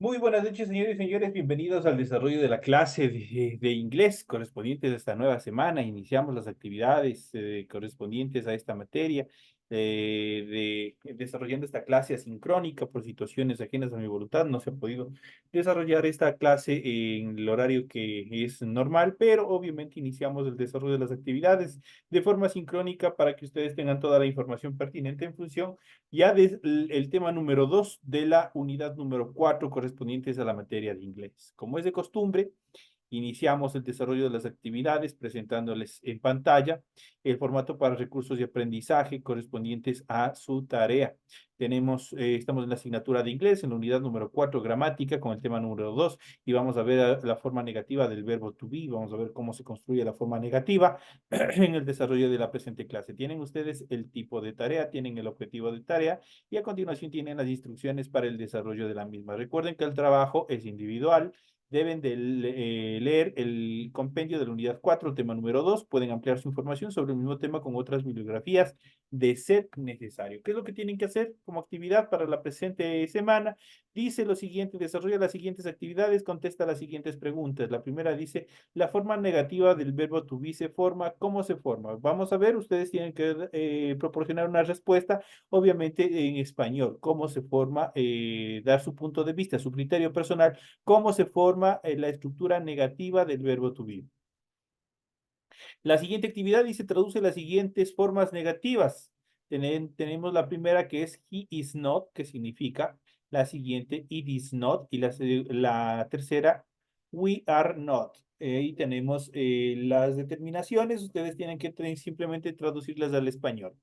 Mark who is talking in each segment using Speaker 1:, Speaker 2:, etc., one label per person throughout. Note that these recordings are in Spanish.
Speaker 1: Muy buenas noches, señores y señores. Bienvenidos al desarrollo de la clase de inglés correspondientes a esta nueva semana. Iniciamos las actividades correspondientes a esta materia, desarrollando esta clase asincrónica por situaciones ajenas a mi voluntad. No se ha podido desarrollar esta clase en el horario que es normal, pero obviamente iniciamos el desarrollo de las actividades de forma sincrónica para que ustedes tengan toda la información pertinente en función ya el tema número 2 de la unidad número 4 correspondientes a la materia de inglés. Como es de costumbre, iniciamos el desarrollo de las actividades presentándoles en pantalla el formato para recursos de aprendizaje correspondientes a su tarea. Estamos en la asignatura de inglés, en la unidad número 4, gramática, con el tema número 2, y vamos a ver la forma negativa del verbo to be. Vamos a ver cómo se construye la forma negativa en el desarrollo de la presente clase. Tienen ustedes el tipo de tarea, tienen el objetivo de tarea y a continuación tienen las instrucciones para el desarrollo de la misma. Recuerden que el trabajo es individual. Deben de leer el compendio de la unidad 4, tema número 2. Pueden ampliar su información sobre el mismo tema con otras bibliografías de ser necesario. ¿Qué es lo que tienen que hacer como actividad para la presente semana? Dice lo siguiente: desarrolla las siguientes actividades, contesta las siguientes preguntas. La primera dice: la forma negativa del verbo to be se forma. ¿Cómo se forma? Vamos a ver, ustedes tienen que proporcionar una respuesta, obviamente en español. ¿Cómo se forma? Dar su punto de vista, su criterio personal. ¿Cómo se forma la estructura negativa del verbo to be? La siguiente actividad dice: traduce las siguientes formas negativas. Tenemos la primera, que es he is not, que significa. La siguiente, it is not. Y la tercera, we are not. Ahí tenemos las determinaciones. Ustedes tienen que simplemente traducirlas al español.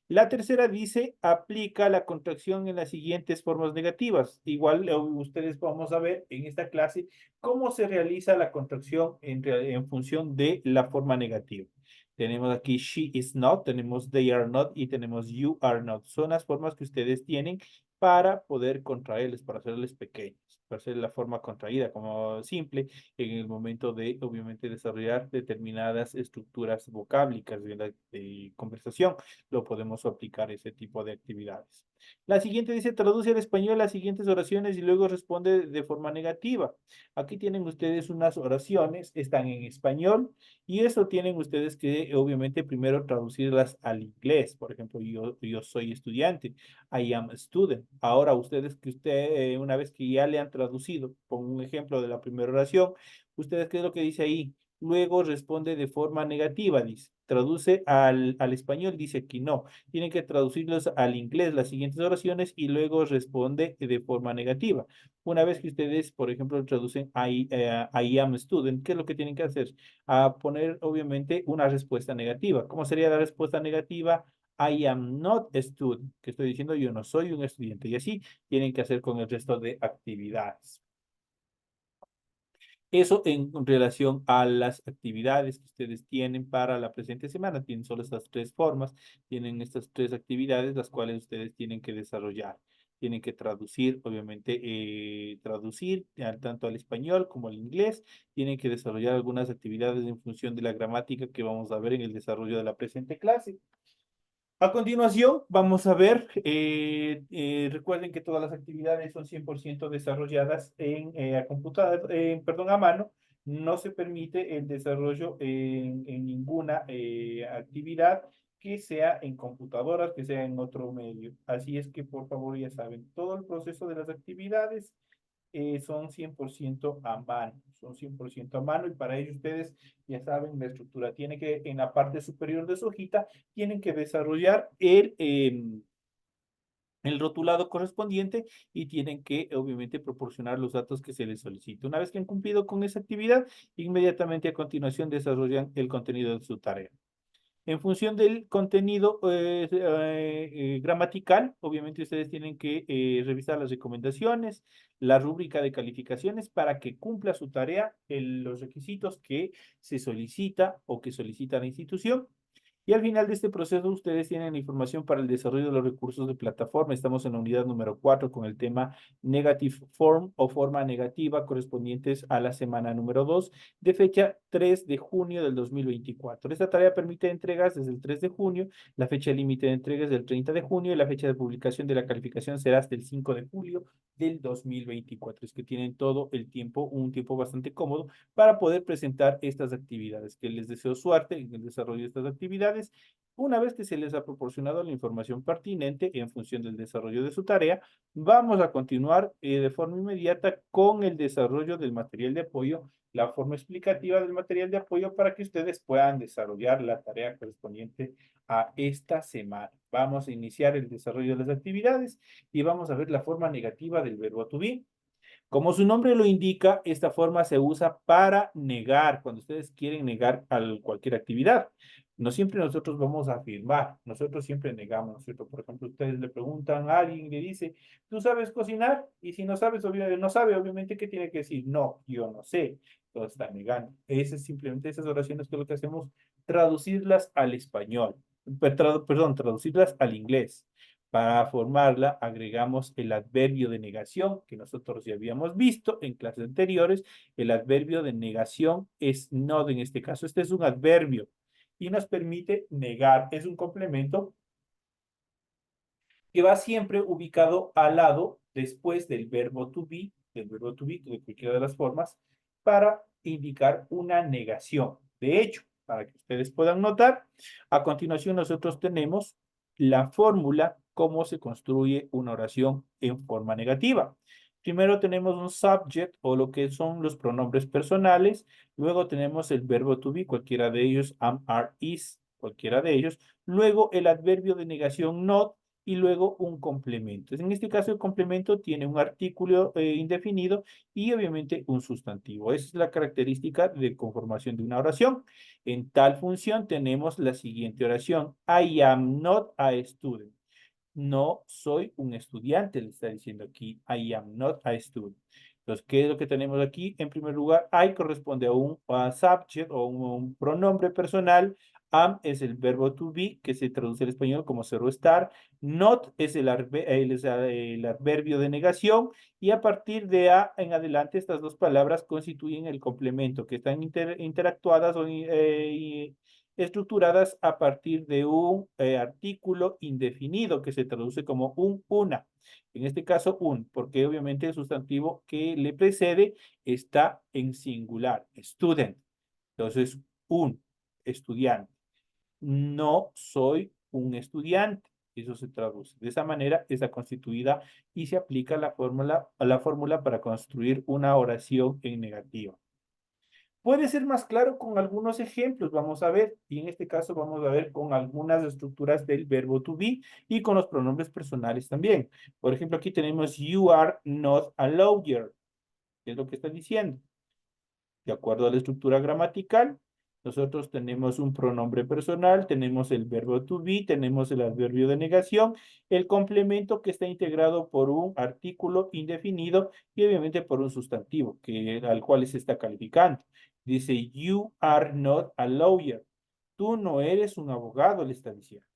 Speaker 1: La tercera dice: aplica la contracción en las siguientes formas negativas. Igual ustedes vamos a ver en esta clase cómo se realiza la contracción en función de la forma negativa. Tenemos aquí she is not, tenemos they are not y tenemos you are not. Son las formas que ustedes tienen para poder contraerles, para hacerles pequeños, para hacer la forma contraída como simple en el momento de, obviamente, desarrollar determinadas estructuras vocáblicas de conversación. Lo podemos aplicar ese tipo de actividades. La siguiente dice: traduce al español las siguientes oraciones y luego responde de forma negativa. Aquí tienen ustedes unas oraciones, están en español y eso tienen ustedes que obviamente primero traducirlas al inglés. Por ejemplo, yo soy estudiante, I am a student. Ahora ustedes una vez que ya le han traducido, pongo un ejemplo de la primera oración, ustedes, ¿qué es lo que dice ahí? Luego responde de forma negativa, dice. Traduce al español, dice aquí no. Tienen que traducirlos al inglés las siguientes oraciones y luego responde de forma negativa. Una vez que ustedes, por ejemplo, traducen I am a student, ¿qué es lo que tienen que hacer? A poner, obviamente, una respuesta negativa. ¿Cómo sería la respuesta negativa? I am not a student, que estoy diciendo yo no soy un estudiante. Y así tienen que hacer con el resto de actividades. Eso en relación a las actividades que ustedes tienen para la presente semana. Tienen solo estas tres formas, tienen estas tres actividades, las cuales ustedes tienen que desarrollar. Tienen que traducir, obviamente, traducir tanto al español como al inglés. Tienen que desarrollar algunas actividades en función de la gramática que vamos a ver en el desarrollo de la presente clase. A continuación, vamos a ver, recuerden que todas las actividades son 100% desarrolladas a computador, perdón, a mano. No se permite el desarrollo en ninguna actividad que sea en computadoras, que sea en otro medio. Así es que, por favor, ya saben, todo el proceso de las actividades son 100% a mano, son 100% a mano, y para ello ustedes ya saben la estructura. Tiene que, en la parte superior de su hojita, tienen que desarrollar el rotulado correspondiente y tienen que, obviamente, proporcionar los datos que se les solicita. Una vez que han cumplido con esa actividad, inmediatamente a continuación desarrollan el contenido de su tarea. En función del contenido gramatical, obviamente ustedes tienen que revisar las recomendaciones, la rúbrica de calificaciones para que cumpla su tarea, los requisitos que se solicita o que solicita la institución. Y al final de este proceso, ustedes tienen la información para el desarrollo de los recursos de plataforma. Estamos en la unidad número 4 con el tema Negative Form o forma negativa correspondientes a la semana número 2 de fecha 3 de junio del 2024. Esta tarea permite entregas desde el 3 de junio, la fecha límite de entregas del 30 de junio y la fecha de publicación de la calificación será hasta el 5 de julio del 2024. Es que tienen todo el tiempo, un tiempo bastante cómodo para poder presentar estas actividades. Que les deseo suerte en el desarrollo de estas actividades. Una vez que se les ha proporcionado la información pertinente en función del desarrollo de su tarea, vamos a continuar de forma inmediata con el desarrollo del material de apoyo, la forma explicativa del material de apoyo para que ustedes puedan desarrollar la tarea correspondiente a esta semana. Vamos a iniciar el desarrollo de las actividades y vamos a ver la forma negativa del verbo to be. Como su nombre lo indica, esta forma se usa para negar, cuando ustedes quieren negar cualquier actividad. No siempre nosotros vamos a afirmar, nosotros siempre negamos, ¿no es cierto? Por ejemplo, ustedes le preguntan a alguien y le dice, ¿tú sabes cocinar? Y si no sabes, obviamente, no sabe, obviamente, ¿qué tiene que decir? No, yo no sé. Todo está negando. Ese es simplemente esas oraciones que lo que hacemos, traducirlas al español. Perdón, traducirlas al inglés. Para formarla, agregamos el adverbio de negación que nosotros ya habíamos visto en clases anteriores. El adverbio de negación es not en este caso. Este es un adverbio y nos permite negar. Es un complemento que va siempre ubicado al lado después del verbo to be, de cualquiera de las formas, para indicar una negación. De hecho, para que ustedes puedan notar, a continuación nosotros tenemos la fórmula, cómo se construye una oración en forma negativa. Primero tenemos un subject o lo que son los pronombres personales. Luego tenemos el verbo to be, cualquiera de ellos, am, are, is, cualquiera de ellos. Luego el adverbio de negación not y luego un complemento. En este caso, el complemento tiene un artículo indefinido y obviamente un sustantivo. Esa es la característica de conformación de una oración. En tal función tenemos la siguiente oración. I am not a student. No soy un estudiante, le está diciendo aquí. I am not a student. Entonces, ¿qué es lo que tenemos aquí? En primer lugar, I corresponde a un subject o un pronombre personal. Am es el verbo to be, que se traduce al español como ser o estar. Not es el adverbio de negación. Y a partir de A en adelante, estas dos palabras constituyen el complemento, que están interactuadas o estructuradas a partir de un artículo indefinido que se traduce como un, una. En este caso, un, porque obviamente el sustantivo que le precede está en singular, student. Entonces, un estudiante. No soy un estudiante. Eso se traduce. De esa manera está constituida y se aplica la fórmula para construir una oración en negativa. Puede ser más claro con algunos ejemplos, vamos a ver, y en este caso vamos a ver con algunas estructuras del verbo to be y con los pronombres personales también. Por ejemplo, aquí tenemos you are not a lawyer. ¿Qué es lo que está diciendo? De acuerdo a la estructura gramatical, nosotros tenemos un pronombre personal, tenemos el verbo to be, tenemos el adverbio de negación, el complemento que está integrado por un artículo indefinido y obviamente por un sustantivo al cual se está calificando. Dice, you are not a lawyer. Tú no eres un abogado, le está diciendo.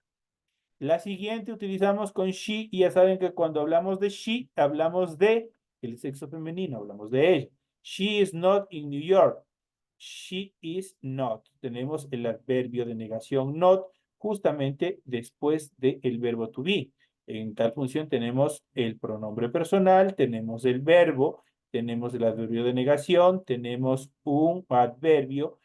Speaker 1: La siguiente utilizamos con she y ya saben que cuando hablamos de she, hablamos de el sexo femenino, hablamos de ella. She is not in New York. She is not. Tenemos el adverbio de negación not justamente después del verbo to be. En tal función tenemos el pronombre personal, tenemos el verbo, tenemos el adverbio de negación, tenemos un adverbio,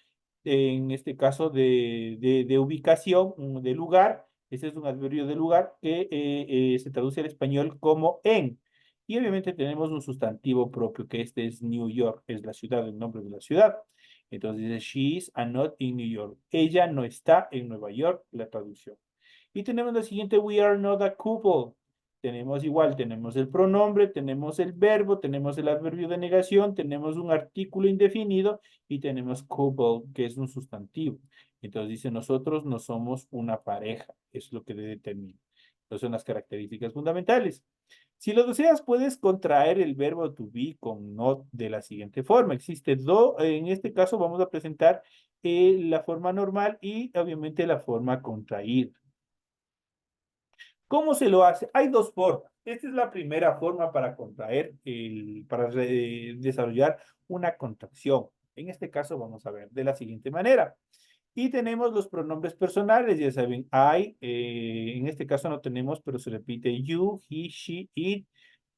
Speaker 1: en este caso de ubicación, de lugar. Ese es un adverbio de lugar que se traduce al español como en. Y obviamente tenemos un sustantivo propio, que este es New York, es la ciudad, el nombre de la ciudad. Entonces dice, she is not in New York. Ella no está en Nueva York, la traducción. Y tenemos la siguiente, we are not a couple. Tenemos igual, tenemos el pronombre, tenemos el verbo, tenemos el adverbio de negación, tenemos un artículo indefinido y tenemos couple, que es un sustantivo. Entonces dice, nosotros no somos una pareja. Eso es lo que determina. Esas son las características fundamentales. Si lo deseas, puedes contraer el verbo to be con not de la siguiente forma. Existe dos, en este caso vamos a presentar la forma normal y obviamente la forma contraída. ¿Cómo se lo hace? Hay dos formas. Esta es la primera forma para contraer, desarrollar una contracción. En este caso vamos a ver de la siguiente manera. Y tenemos los pronombres personales, ya saben, I, en este caso no tenemos, pero se repite you, he, she, it.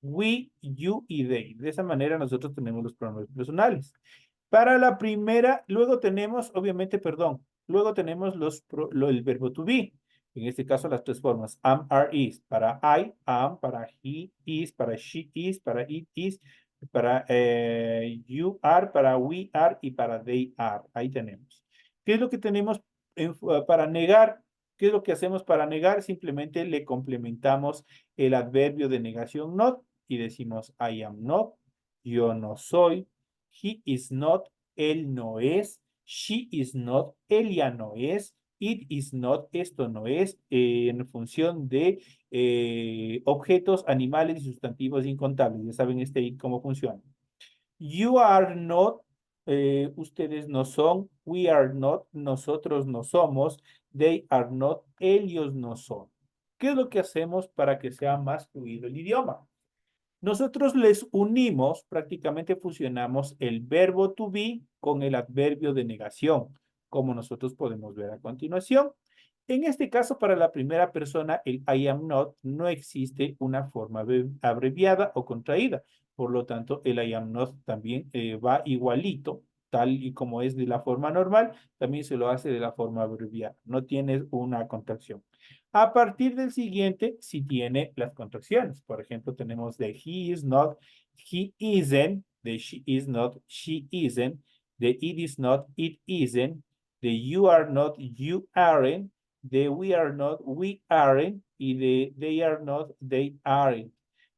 Speaker 1: we, you y they. De esa manera nosotros tenemos los pronombres personales. Para la primera, luego tenemos, obviamente, perdón, luego tenemos el verbo to be. En este caso, las tres formas, am, are, is. Para I, am, para he is, para she is, para it is, para you are, para we are y para they are. Ahí tenemos. ¿Qué es lo que tenemos para negar? ¿Qué es lo que hacemos para negar? Simplemente le complementamos el adverbio de negación not y decimos I am not, yo no soy, he is not, él no es, she is not, ella no es, it is not, esto no es, en función de objetos, animales y sustantivos incontables. Ya saben cómo funciona. You are not, ustedes no son, we are not, nosotros no somos, they are not, ellos no son. ¿Qué es lo que hacemos para que sea más fluido el idioma? Nosotros les unimos, prácticamente fusionamos el verbo to be con el adverbio de negación, como nosotros podemos ver a continuación. En este caso, para la primera persona, el I am not, no existe una forma abreviada o contraída. Por lo tanto, el I am not también va igualito, tal y como es de la forma normal, también se lo hace de la forma abreviada. No tiene una contracción. A partir del siguiente, si tiene las contracciones. Por ejemplo, tenemos de he is not, he isn't, de she is not, she isn't, de it is not, it isn't, de you are not, you aren't, de we are not, we aren't, y de they are not, they aren't.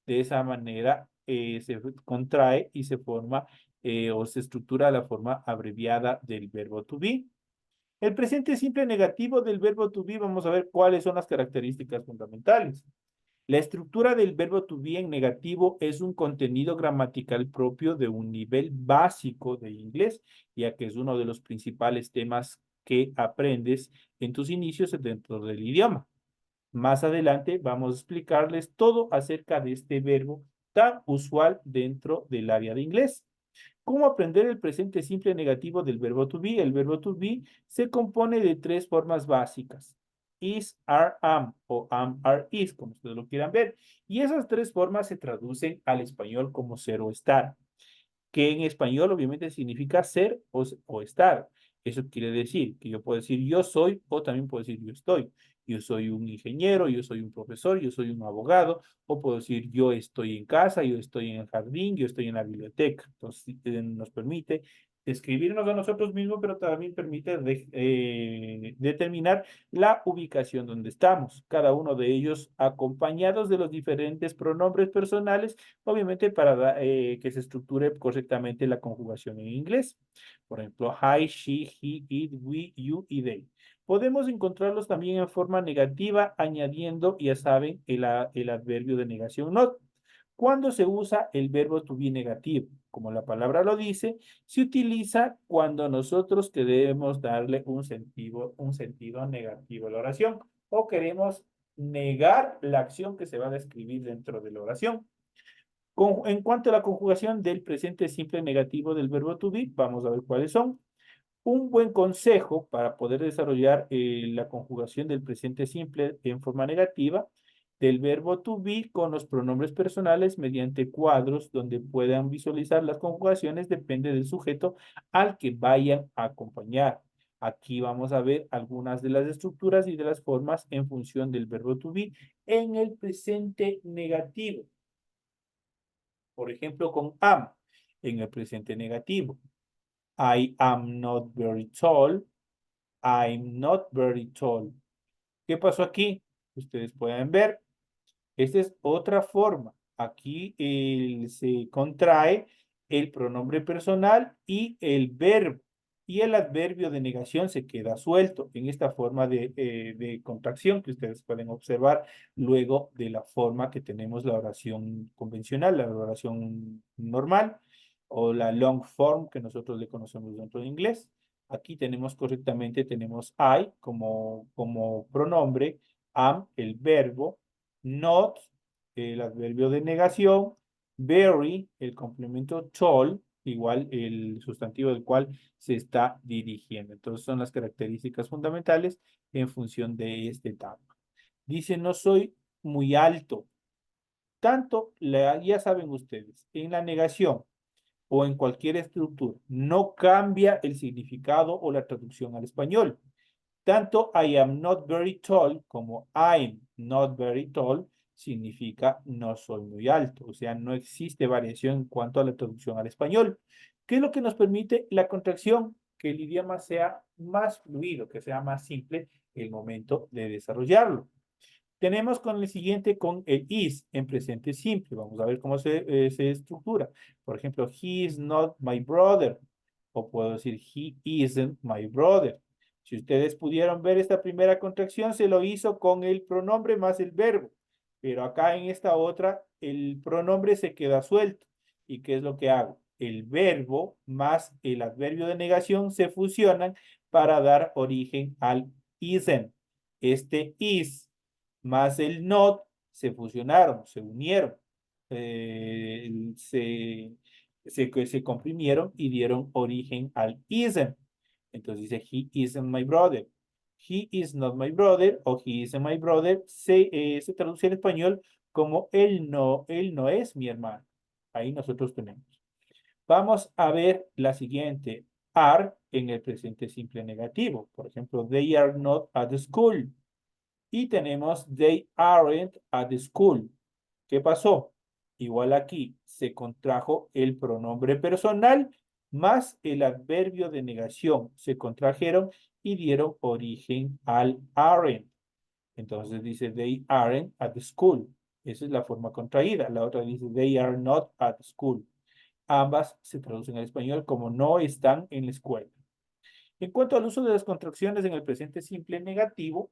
Speaker 1: De esa manera se contrae y se forma o se estructura la forma abreviada del verbo to be. El presente simple negativo del verbo to be, vamos a ver cuáles son las características fundamentales. La estructura del verbo to be en negativo es un contenido gramatical propio de un nivel básico de inglés, ya que es uno de los principales temas que aprendes en tus inicios dentro del idioma. Más adelante vamos a explicarles todo acerca de este verbo tan usual dentro del área de inglés. ¿Cómo aprender el presente simple negativo del verbo to be? El verbo to be se compone de tres formas básicas. Is, are, am o am, are, is, como ustedes lo quieran ver. Y esas tres formas se traducen al español como ser o estar, que en español obviamente significa ser o estar. Eso quiere decir que yo puedo decir yo soy o también puedo decir yo estoy. Yo soy un ingeniero, yo soy un profesor, yo soy un abogado, o puedo decir yo estoy en casa, yo estoy en el jardín, yo estoy en la biblioteca. Entonces, nos permite describirnos a nosotros mismos, pero también permite determinar la ubicación donde estamos, cada uno de ellos acompañados de los diferentes pronombres personales, obviamente para que se estructure correctamente la conjugación en inglés. Por ejemplo, I, she, he, it, we, you y they. Podemos encontrarlos también en forma negativa, añadiendo, ya saben, el adverbio de negación not. Cuando se usa el verbo to be negativo, como la palabra lo dice, se utiliza cuando nosotros queremos darle un sentido negativo a la oración o queremos negar la acción que se va a describir dentro de la oración. En cuanto a la conjugación del presente simple negativo del verbo to be, vamos a ver cuáles son. Un buen consejo para poder desarrollar la conjugación del presente simple en forma negativa del verbo to be con los pronombres personales mediante cuadros donde puedan visualizar las conjugaciones depende del sujeto al que vayan a acompañar. Aquí vamos a ver algunas de las estructuras y de las formas en función del verbo to be en el presente negativo. Por ejemplo, con am en el presente negativo. I am not very tall. I'm not very tall. ¿Qué pasó aquí? Ustedes pueden ver. Esta es otra forma. Aquí se contrae el pronombre personal y el verbo. Y el adverbio de negación se queda suelto en esta forma de contracción que ustedes pueden observar luego de la forma que tenemos la oración convencional, la oración normal o la long form que nosotros le conocemos dentro de inglés. Aquí tenemos correctamente, tenemos I como pronombre, am el verbo, not el adverbio de negación, very el complemento tall, igual el sustantivo del cual se está dirigiendo. Entonces son las características fundamentales en función de este etapa. Dice, no soy muy alto. Ya saben ustedes, en la negación o en cualquier estructura, no cambia el significado o la traducción al español. Tanto I am not very tall como I'm not very tall significa no soy muy alto. O sea, no existe variación en cuanto a la traducción al español. ¿Qué es lo que nos permite la contracción? Que el idioma sea más fluido, que sea más simple el momento de desarrollarlo. Tenemos con el siguiente, con el is en presente simple. Vamos a ver cómo se estructura. Por ejemplo, he is not my brother. O puedo decir, he isn't my brother. Si ustedes pudieron ver esta primera contracción, se lo hizo con el pronombre más el verbo. Pero acá en esta otra, el pronombre se queda suelto. ¿Y qué es lo que hago? El verbo más el adverbio de negación se fusionan para dar origen al isn't. Este is más el not se fusionaron, se unieron, eh, se, se comprimieron y dieron origen al isn't. Entonces dice, he isn't my brother. He is not my brother o he isn't my brother se traduce en español como él no es mi hermano. Ahí nosotros tenemos. Vamos a ver la siguiente. Are en el presente simple negativo. Por ejemplo, they are not at the school. Y tenemos they aren't at the school. ¿Qué pasó? Igual aquí se contrajo el pronombre personal más el adverbio de negación. Se contrajeron y dieron origen al aren't. Entonces dice they aren't at the school. Esa es la forma contraída. La otra dice they are not at school. Ambas se traducen al español como no están en la escuela. En cuanto al uso de las contracciones en el presente simple negativo,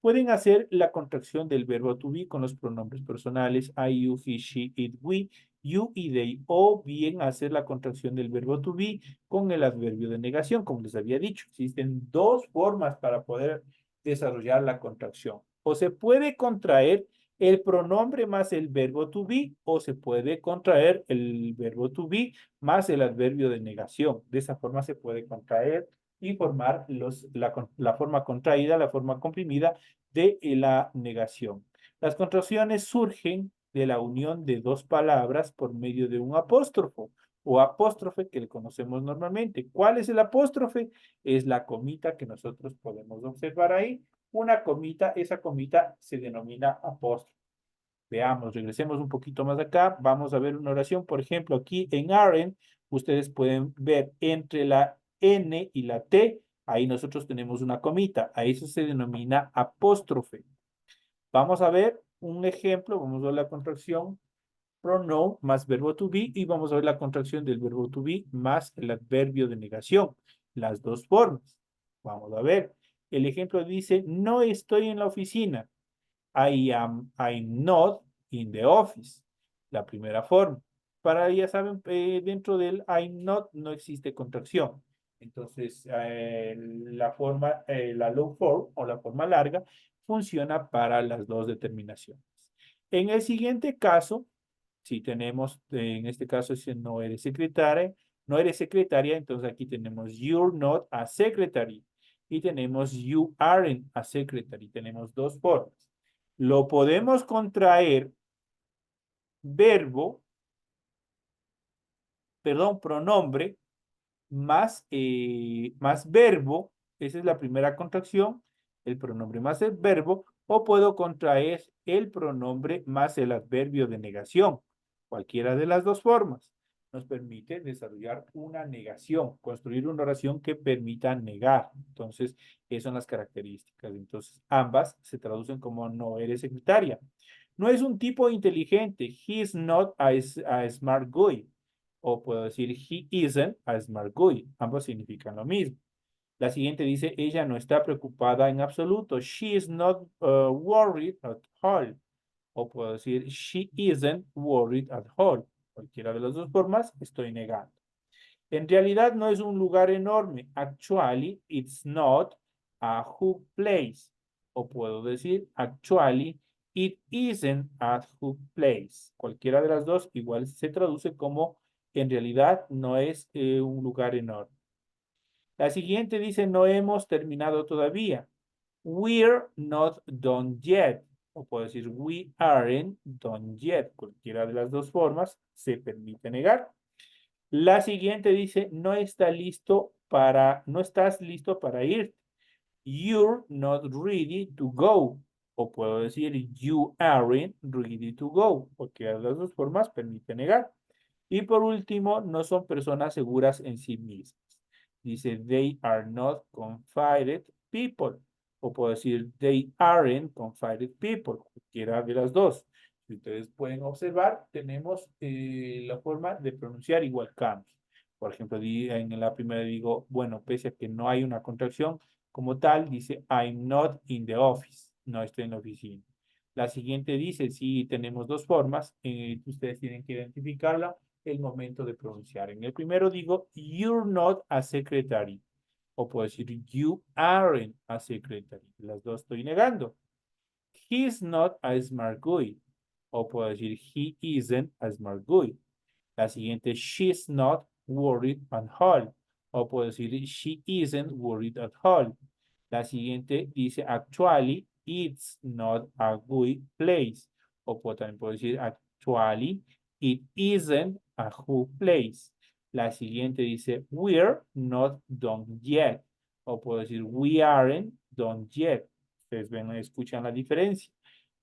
Speaker 1: pueden hacer la contracción del verbo to be con los pronombres personales I, you, he, she, it, we, you y they, o bien hacer la contracción del verbo to be con el adverbio de negación, como les había dicho. Existen dos formas para poder desarrollar la contracción. O se puede contraer el pronombre más el verbo to be, o se puede contraer el verbo to be más el adverbio de negación. De esa forma se puede contraer y formar la forma contraída, la forma comprimida de la negación. Las contracciones surgen de la unión de dos palabras por medio de un apóstrofo o apóstrofe que le conocemos normalmente. ¿Cuál es el apóstrofe? Es la comita que nosotros podemos observar ahí. Una comita, esa comita se denomina apóstrofe. Veamos, regresemos un poquito más acá. Vamos a ver una oración. Por ejemplo, aquí en Aren, ustedes pueden ver entre la N y la T, ahí nosotros tenemos una comita. A eso se denomina apóstrofe. Vamos a ver un ejemplo. Vamos a ver la contracción pronoun más verbo to be y vamos a ver la contracción del verbo to be más el adverbio de negación. Las dos formas. Vamos a ver. El ejemplo dice, no estoy en la oficina. I'm not in the office. La primera forma. Para, ya saben, dentro del I'm not no existe contracción. Entonces, la forma, la low form o la forma larga funciona para las dos determinaciones. En el siguiente caso, si tenemos, en este caso, si no eres secretaria, entonces aquí tenemos you're not a secretary y tenemos you aren't a secretary. Tenemos dos formas. Lo podemos contraer verbo, perdón, pronombre más verbo, esa es la primera contracción, el pronombre más el verbo, o puedo contraer el pronombre más el adverbio de negación. Cualquiera de las dos formas nos permite desarrollar una negación, construir una oración que permita negar. Entonces, esas son las características. Entonces, ambas se traducen como no eres secretaria. No es un tipo inteligente. He is not a smart guy. O puedo decir, he isn't a smart guy. Ambos significan lo mismo. La siguiente dice, ella no está preocupada en absoluto. She is not worried at all. O puedo decir, she isn't worried at all. Cualquiera de las dos formas, estoy negando. En realidad no es un lugar enorme. Actually, it's not a Hook place. O puedo decir, actually, it isn't a Hook place. Cualquiera de las dos igual se traduce como en realidad no es un lugar enorme. La siguiente dice, no hemos terminado todavía. We're not done yet. o puedo decir we aren't done yet. Cualquiera de las dos formas se permite negar. La siguiente dice, no estás listo para ir. You're not ready to go. O puedo decir you aren't ready to go. Cualquiera de las dos formas permite negar. Y por último, no son personas seguras en sí mismas. Dice, they are not confided people. O puedo decir, they aren't confided people. Cualquiera de las dos. Si ustedes pueden observar, tenemos la forma de pronunciar igual cambios. Por ejemplo, en la primera digo, bueno, pese a que no hay una contracción como tal, dice, I'm not in the office. No estoy en la oficina. La siguiente dice, sí, tenemos dos formas. Ustedes tienen que identificarla el momento de pronunciar. En el primero digo, you're not a secretary. O puedo decir, you aren't a secretary. Las dos estoy negando. He's not a smart guy. O puedo decir, he isn't a smart guy. La siguiente, she's not worried at all. O puedo decir, she isn't worried at all. La siguiente dice, actually, it's not a good place. O también puedo decir, actually, it isn't a good place. La siguiente dice, we're not done yet. O puedo decir, we aren't done yet. Ustedes ven, escuchan la diferencia.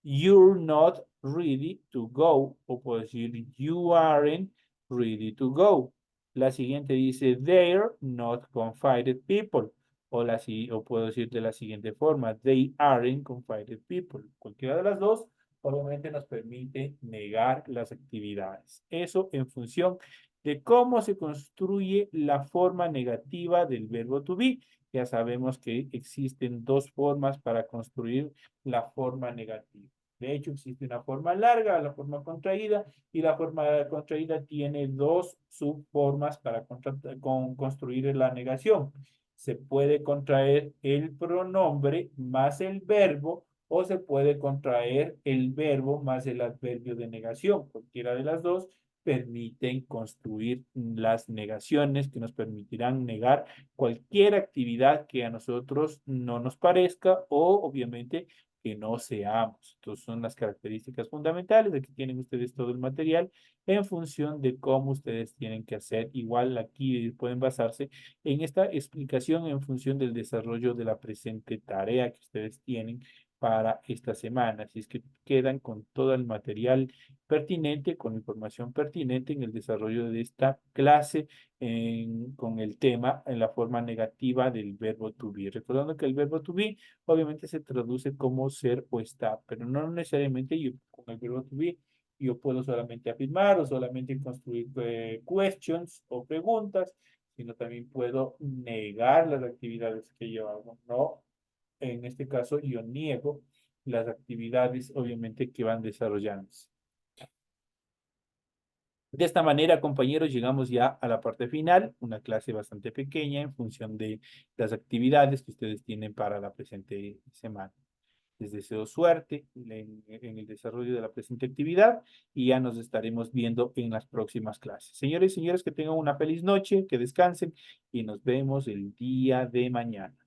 Speaker 1: You're not ready to go. O puedo decir, you aren't ready to go. La siguiente dice, they're not confided people. O puedo decir de la siguiente forma, they aren't confided people. Cualquiera de las dos, obviamente nos permite negar las actividades. Eso en función de cómo se construye la forma negativa del verbo to be. Ya sabemos que existen dos formas para construir la forma negativa. De hecho, existe una forma larga, la forma contraída, y la forma contraída tiene dos subformas para construir la negación. Se puede contraer el pronombre más el verbo o se puede contraer el verbo más el adverbio de negación. Cualquiera de las dos permiten construir las negaciones que nos permitirán negar cualquier actividad que a nosotros no nos parezca o obviamente que no seamos. Entonces son las características fundamentales de que tienen ustedes todo el material en función de cómo ustedes tienen que hacer. Igual aquí pueden basarse en esta explicación en función del desarrollo de la presente tarea que ustedes tienen para esta semana. Así es que quedan con todo el material pertinente, con información pertinente en el desarrollo de esta clase con el tema en la forma negativa del verbo to be. Recordando que el verbo to be obviamente se traduce como ser o estar, pero no necesariamente yo con el verbo to be yo puedo solamente afirmar o solamente construir questions o preguntas, sino también puedo negar las actividades que yo hago. No, en este caso yo niego las actividades obviamente que van desarrollándose. De esta manera, compañeros, llegamos ya a la parte final, una clase bastante pequeña en función de las actividades que ustedes tienen para la presente semana. Les deseo suerte en el desarrollo de la presente actividad y ya nos estaremos viendo en las próximas clases. Señores y señores, que tengan una feliz noche, que descansen y nos vemos el día de mañana.